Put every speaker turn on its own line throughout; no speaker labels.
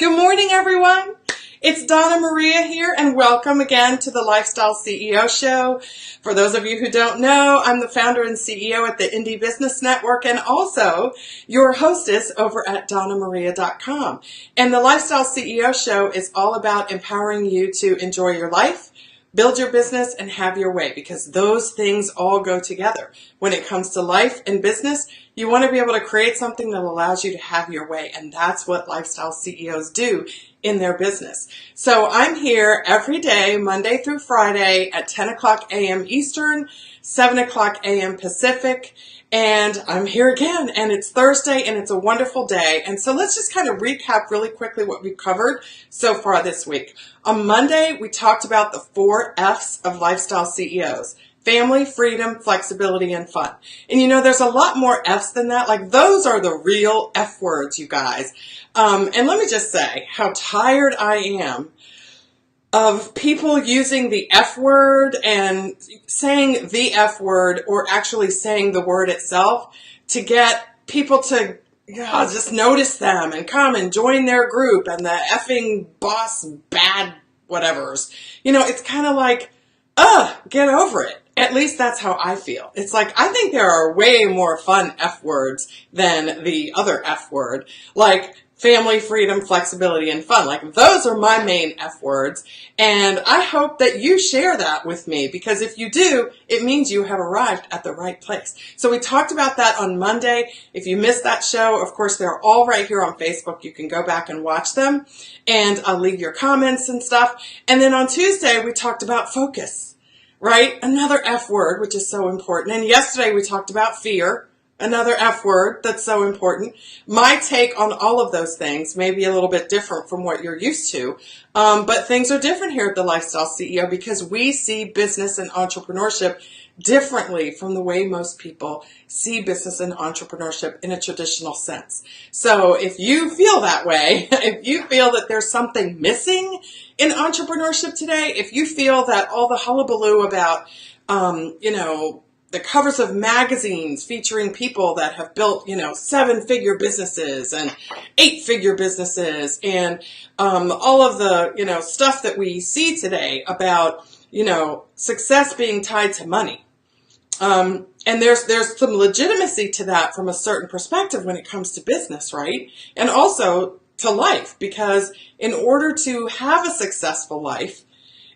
Good morning, everyone. It's Donna Maria here, and welcome again to the Lifestyle CEO Show. For those of you who don't know, I'm the founder and CEO at the Indie Business Network and also your hostess over at DonnaMaria.com. And the Lifestyle CEO Show is all about empowering you to enjoy your life, build your business, and have your way, because those things all go together. When it comes to life and business, you want to be able to create something that allows you to have your way, and that's what lifestyle CEOs do in their business. So I'm here every day, Monday through Friday at 10 o'clock a.m. Eastern, 7 o'clock a.m. Pacific, and I'm here again, and it's Thursday, and it's a wonderful day. And so let's just kind of recap really quickly what we've covered so far this week. On Monday, we talked about the 4 F's of lifestyle CEOs. Family, freedom, flexibility, and fun. And you know, there's a lot more F's than that. Like, those are the real F words, you guys. And let me just say how tired I am of people using the F word and saying the F word, or actually saying the word itself, to get people to just notice them and come and join their group, and the effing boss bad whatevers. You know, it's kind of like, get over it. At least that's how I feel. It's like, I think there are way more fun F words than the other F word, like family, freedom, flexibility, and fun. Like, those are my main F words. And I hope that you share that with me, because if you do, it means you have arrived at the right place. So we talked about that on Monday. If you missed that show, of course, they're all right here on Facebook. You can go back and watch them, and I'll leave your comments and stuff. And then on Tuesday, we talked about focus. Right? Another F word, which is so important. And yesterday we talked about fear, another F word that's so important. My take on all of those things may be a little bit different from what you're used to, but things are different here at the Lifestyle CEO, because we see business and entrepreneurship differently from the way most people see business and entrepreneurship in a traditional sense. So if you feel that way, if you feel that there's something missing in entrepreneurship today, if you feel that all the hullabaloo about, the covers of magazines featuring people that have built, 7-figure businesses and 8-figure businesses, and all of the, stuff that we see today about, success being tied to money. And there's some legitimacy to that from a certain perspective when it comes to business, right? And also to life, because in order to have a successful life,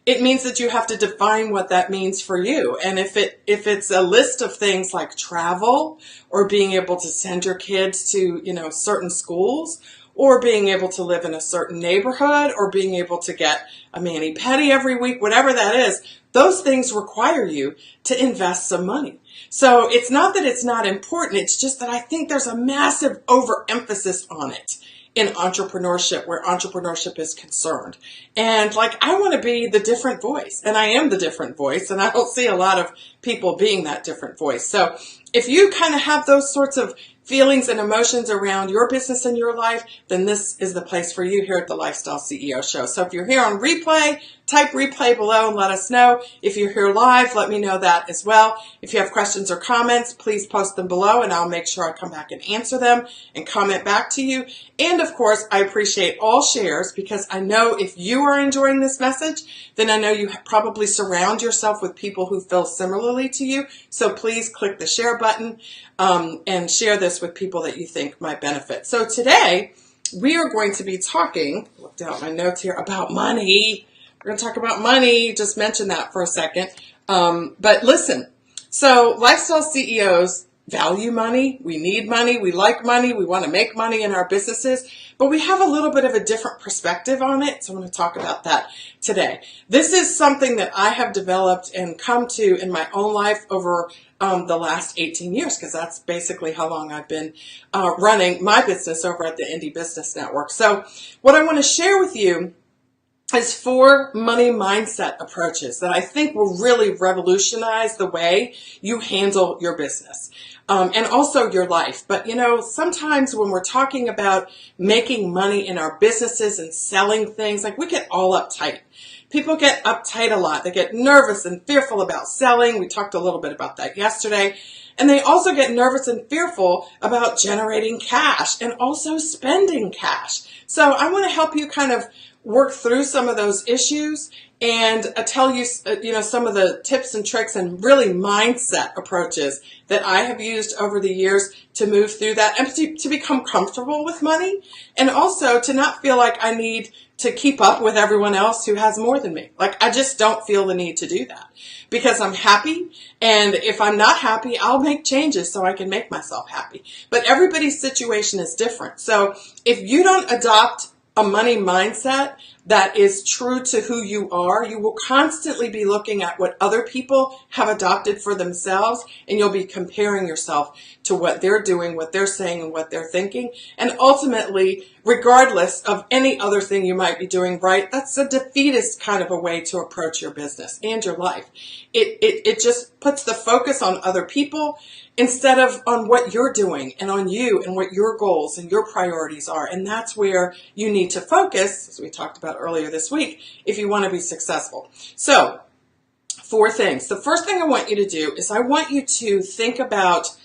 it means that you have to define what that means for you. And if it's a list of things like travel, or being able to send your kids to, certain schools, or being able to live in a certain neighborhood, or being able to get a mani-pedi every week, whatever that is, those things require you to invest some money. So it's not that it's not important, it's just that I think there's a massive overemphasis on it in entrepreneurship, where entrepreneurship is concerned. And I want to be the different voice, and I am the different voice, and I don't see a lot of people being that different voice. So if you kind of have those sorts of feelings and emotions around your business and your life, then this is the place for you here at the Lifestyle CEO Show. So if you're here on replay, type replay below and let us know. If you're here live, let me know that as well. If you have questions or comments, please post them below, and I'll make sure I come back and answer them and comment back to you. And of course, I appreciate all shares, because I know if you are enjoying this message, then I know you probably surround yourself with people who feel similarly to you. So please click the share button and share this with people that you think might benefit. So today, we are going to be talking, look down at my notes here, about money. We're going to talk about money. Just mention that for a second. But listen, so lifestyle CEOs value money. We need money. We like money. We want to make money in our businesses, but we have a little bit of a different perspective on it. So I'm going to talk about that today. This is something that I have developed and come to in my own life over the last 18 years, because that's basically how long I've been running my business over at the Indie Business Network. So what I want to share with you is 4 money mindset approaches that I think will really revolutionize the way you handle your business. And also your life. But sometimes when we're talking about making money in our businesses and selling things, we get all uptight. People get uptight a lot. They get nervous and fearful about selling. We talked a little bit about that yesterday. And they also get nervous and fearful about generating cash and also spending cash. So I want to help you kind of work through some of those issues and tell you, some of the tips and tricks and really mindset approaches that I have used over the years to move through that and to become comfortable with money, and also to not feel like I need to keep up with everyone else who has more than me. Like, I just don't feel the need to do that because I'm happy. And if I'm not happy, I'll make changes so I can make myself happy. But everybody's situation is different. So if you don't adopt a money mindset that is true to who you are, you will constantly be looking at what other people have adopted for themselves, and you'll be comparing yourself to what they're doing, what they're saying, and what they're thinking. And ultimately, regardless of any other thing you might be doing right, that's a defeatist kind of a way to approach your business and your life. It just puts the focus on other people instead of on what you're doing and on you and what your goals and your priorities are. And that's where you need to focus, as we talked about earlier this week, if you want to be successful. So, 4 things. The first thing I want you to do is I want you to think about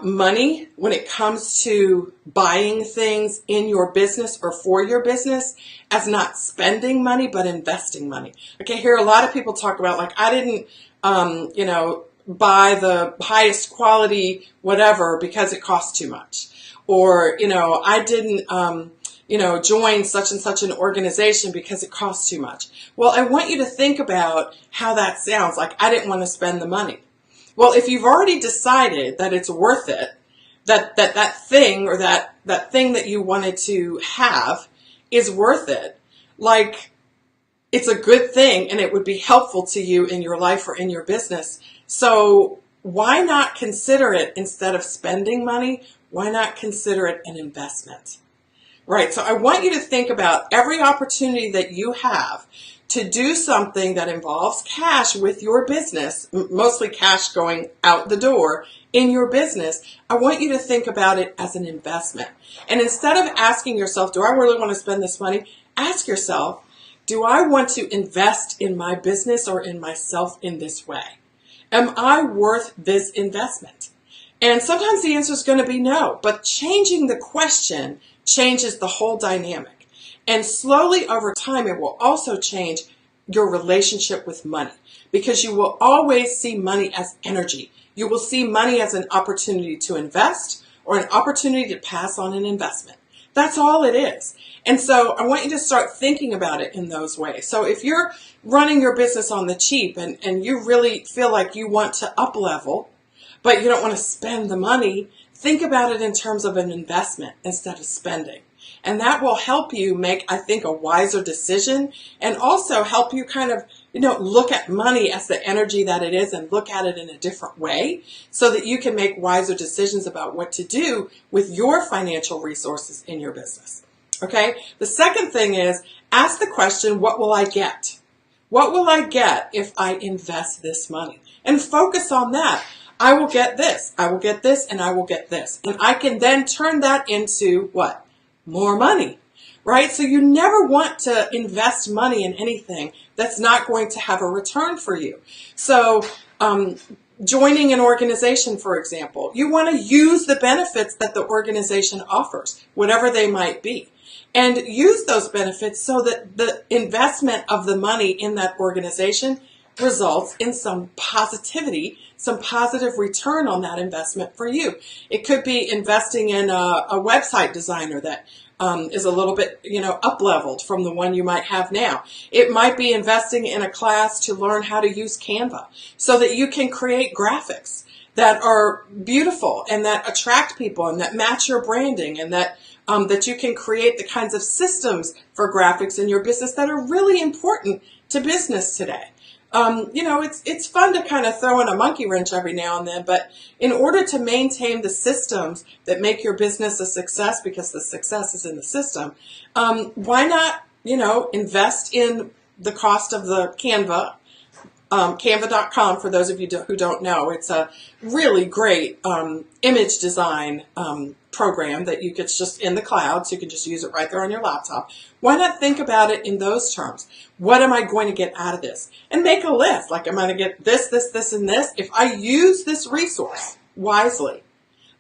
money when it comes to buying things in your business or for your business as not spending money, but investing money. Okay, I hear a lot of people talk about, like, I didn't, buy the highest quality whatever because it costs too much. Or, I didn't, join such and such an organization because it costs too much. Well, I want you to think about how that sounds. Like, I didn't want to spend the money. Well, if you've already decided that it's worth it, that thing or that thing that you wanted to have is worth it, like, it's a good thing and it would be helpful to you in your life or in your business. So why not consider it, instead of spending money, why not consider it an investment? Right. So I want you to think about every opportunity that you have to do something that involves cash with your business, mostly cash going out the door in your business. I want you to think about it as an investment. And instead of asking yourself, do I really want to spend this money? Ask yourself, do I want to invest in my business or in myself in this way? Am I worth this investment? And sometimes the answer is going to be no, but changing the question changes the whole dynamic. And slowly over time, it will also change your relationship with money, because you will always see money as energy. You will see money as an opportunity to invest or an opportunity to pass on an investment. That's all it is. And so I want you to start thinking about it in those ways. So if you're running your business on the cheap and you really feel like you want to up level, but you don't want to spend the money, think about it in terms of an investment instead of spending. And that will help you make, I think, a wiser decision, and also help you kind of, look at money as the energy that it is and look at it in a different way so that you can make wiser decisions about what to do with your financial resources in your business. Okay? The second thing is, ask the question, what will I get? What will I get if I invest this money? And focus on that. I will get this, I will get this, and I will get this. And I can then turn that into what? More money, right? So you never want to invest money in anything that's not going to have a return for you. So joining an organization, for example, you want to use the benefits that the organization offers, whatever they might be, and use those benefits so that the investment of the money in that organization results in some positivity, some positive return on that investment for you. It could be investing in a website designer that is a little bit, up-leveled from the one you might have now. It might be investing in a class to learn how to use Canva so that you can create graphics that are beautiful and that attract people and that match your branding, and that that you can create the kinds of systems for graphics in your business that are really important to business today. It's fun to kind of throw in a monkey wrench every now and then, but in order to maintain the systems that make your business a success, because the success is in the system, why not, invest in the cost of the Canva, Canva.com, for those of you who don't know. It's a really great image design program that you get just in the cloud, so you can just use it right there on your laptop. Why not think about it in those terms? What am I going to get out of this? And make a list. Like, am I going to get this, this, this, and this? If I use this resource wisely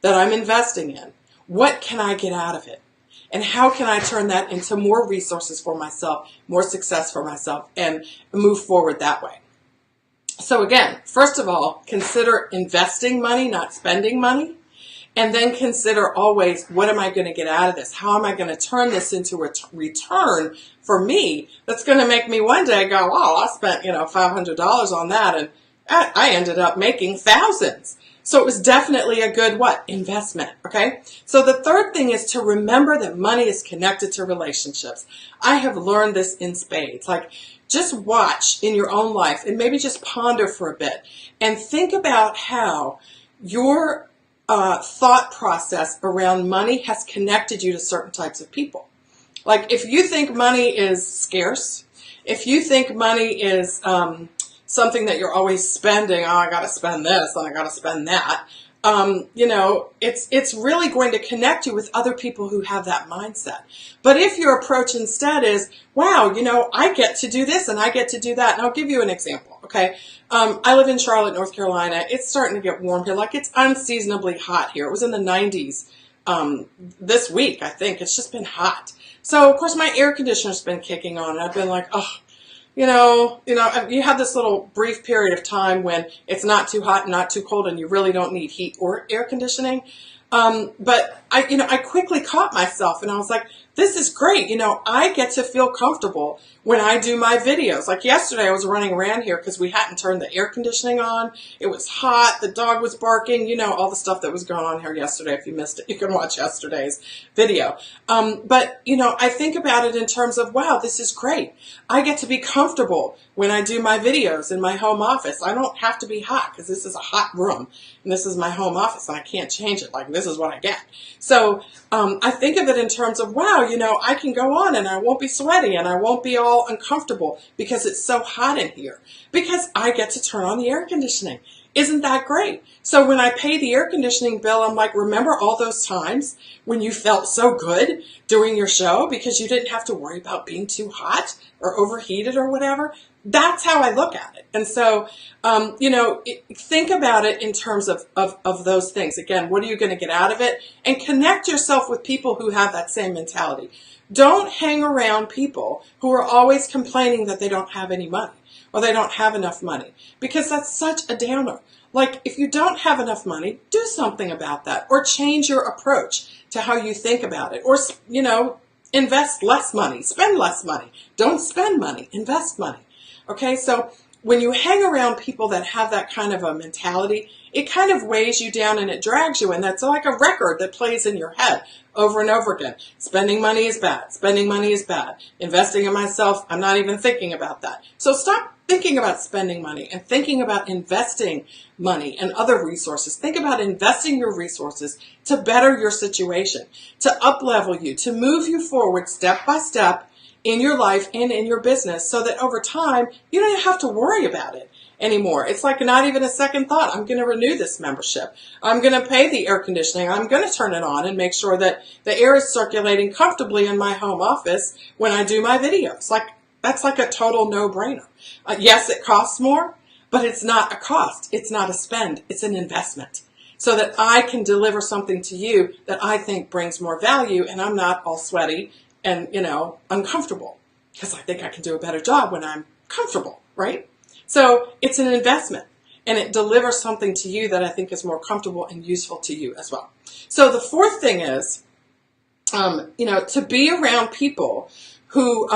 that I'm investing in, what can I get out of it? And how can I turn that into more resources for myself, more success for myself, and move forward that way? So again, first of all, consider investing money, not spending money. And then consider always, what am I going to get out of this? How am I going to turn this into a return for me that's going to make me one day go, oh, I spent, $500 on that, and I ended up making thousands. So it was definitely a good investment, okay? So the third thing is to remember that money is connected to relationships. I have learned this in spades. Like, just watch in your own life and maybe just ponder for a bit and think about how your thought process around money has connected you to certain types of people. Like, if you think money is scarce, if you think money is something that you're always spending, oh, I got to spend this and I got to spend that, it's really going to connect you with other people who have that mindset. But if your approach instead is, wow, I get to do this and I get to do that. And I'll give you an example, okay? I live in Charlotte, North Carolina. It's starting to get warm here. Like, it's unseasonably hot here. It was in the 90s this week, I think. It's just been hot. So, of course, my air conditioner's been kicking on. And I've been like, oh, you have this little brief period of time when it's not too hot and not too cold and you really don't need heat or air conditioning. But I quickly caught myself and I was like, this is great. I get to feel comfortable when I do my videos. Like yesterday, I was running around here because we hadn't turned the air conditioning on. It was hot. The dog was barking, all the stuff that was going on here yesterday. If you missed it, you can watch yesterday's video. But I think about it in terms of, wow, this is great. I get to be comfortable when I do my videos in my home office. I don't have to be hot because this is a hot room and this is my home office and I can't change it. Like, this is what I get. So I think of it in terms of, wow, I can go on and I won't be sweaty and I won't be all uncomfortable because it's so hot in here because I get to turn on the air conditioning. Isn't that great? So when I pay the air conditioning bill, I'm like, remember all those times when you felt so good doing your show because you didn't have to worry about being too hot or overheated or whatever? That's how I look at it. And so, think about it in terms of those things. Again, what are you going to get out of it? And connect yourself with people who have that same mentality. Don't hang around people who are always complaining that they don't have any money or they don't have enough money, because that's such a downer. Like, if you don't have enough money, do something about that, or change your approach to how you think about it, or, invest less money, spend less money. Don't spend money, invest money. Okay, so when you hang around people that have that kind of a mentality, it kind of weighs you down and it drags you, and that's like a record that plays in your head over and over again. Spending money is bad. Spending money is bad. Investing in myself, I'm not even thinking about that. So stop thinking about spending money and thinking about investing money and other resources. Think about investing your resources to better your situation, to up-level you, to move you forward step by step in your life and in your business, so that over time, you don't have to worry about it anymore. It's like not even a second thought. I'm going to renew this membership. I'm going to pay the air conditioning. I'm going to turn it on and make sure that the air is circulating comfortably in my home office when I do my videos. Like, that's like a total no-brainer. Yes, it costs more, but it's not a cost. It's not a spend. It's an investment, so that I can deliver something to you that I think brings more value, and I'm not all sweaty and, uncomfortable, because I think I can do a better job when I'm comfortable, right? So it's an investment, and it delivers something to you that I think is more comfortable and useful to you as well. So the fourth thing is, to be around people who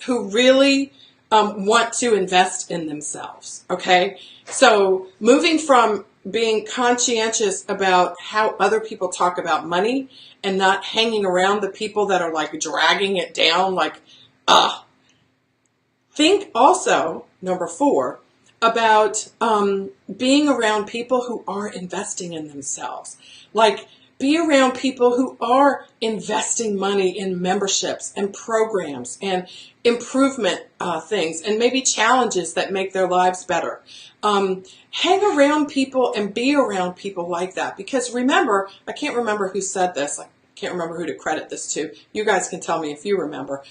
really want to invest in themselves, okay? So moving from being conscientious about how other people talk about money and not hanging around the people that are like dragging it down, like, think also, number 4, about being around people who are investing in themselves. Like, be around people who are investing money in memberships and programs and improvement things and maybe challenges that make their lives better. Hang around people and be around people like that. Because remember, I can't remember who said this. I can't remember who to credit this to. You guys can tell me if you remember.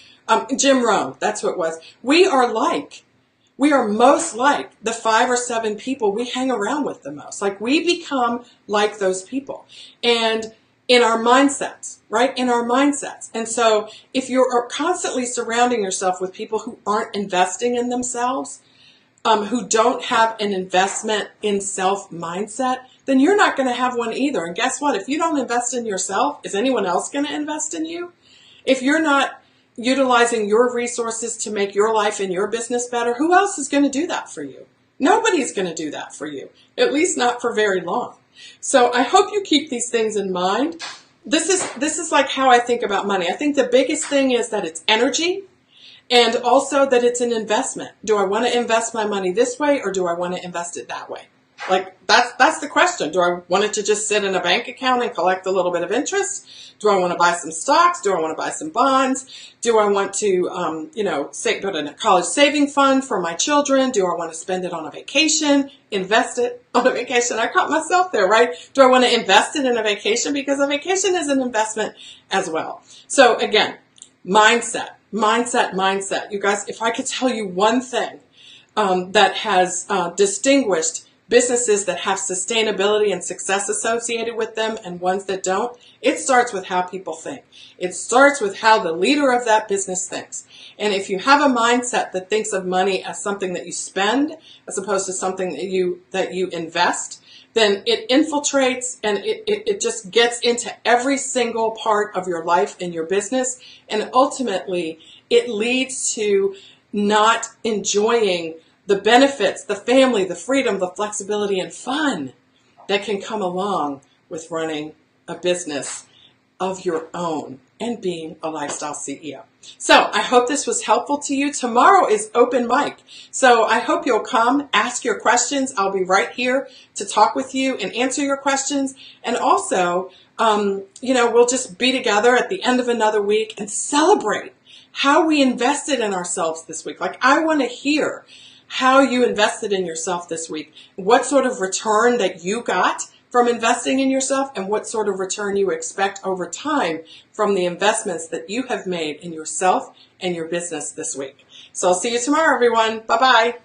Jim Rohn, that's who it was. We are most like the 5 or 7 people we hang around with the most. Like, we become like those people. And in our mindsets, right? In our mindsets. And so if you're constantly surrounding yourself with people who aren't investing in themselves, who don't have an investment in self mindset, then you're not going to have one either. And guess what? If you don't invest in yourself, is anyone else going to invest in you? If you're not utilizing your resources to make your life and your business better, who else is going to do that for you? Nobody's going to do that for you, at least not for very long. So I hope you keep these things in mind. This is like how I think about money. I think the biggest thing is that it's energy, and also that it's an investment. Do I want to invest my money this way, or do I want to invest it that way? Like, that's the question. Do I want it to just sit in a bank account and collect a little bit of interest? Do I want to buy some stocks? Do I want to buy some bonds? Do I want to, put in a college saving fund for my children? Do I want to spend it on a vacation, invest it on a vacation? I caught myself there, right? Do I want to invest it in a vacation? Because a vacation is an investment as well. So again, mindset. You guys, if I could tell you one thing that has distinguished businesses that have sustainability and success associated with them and ones that don't, it starts with how people think. It starts with how the leader of that business thinks. And if you have a mindset that thinks of money as something that you spend as opposed to something that you invest, then it infiltrates and it just gets into every single part of your life and your business. And ultimately, it leads to not enjoying the benefits, the family, the freedom, the flexibility, and fun that can come along with running a business of your own and being a lifestyle CEO. So I hope this was helpful to you. Tomorrow is open mic. So I hope you'll come, ask your questions. I'll be right here to talk with you and answer your questions. And also, we'll just be together at the end of another week and celebrate how we invested in ourselves this week. Like, I want to hear how you invested in yourself this week, what sort of return that you got from investing in yourself, and what sort of return you expect over time from the investments that you have made in yourself and your business this week. So I'll see you tomorrow, everyone. Bye-bye.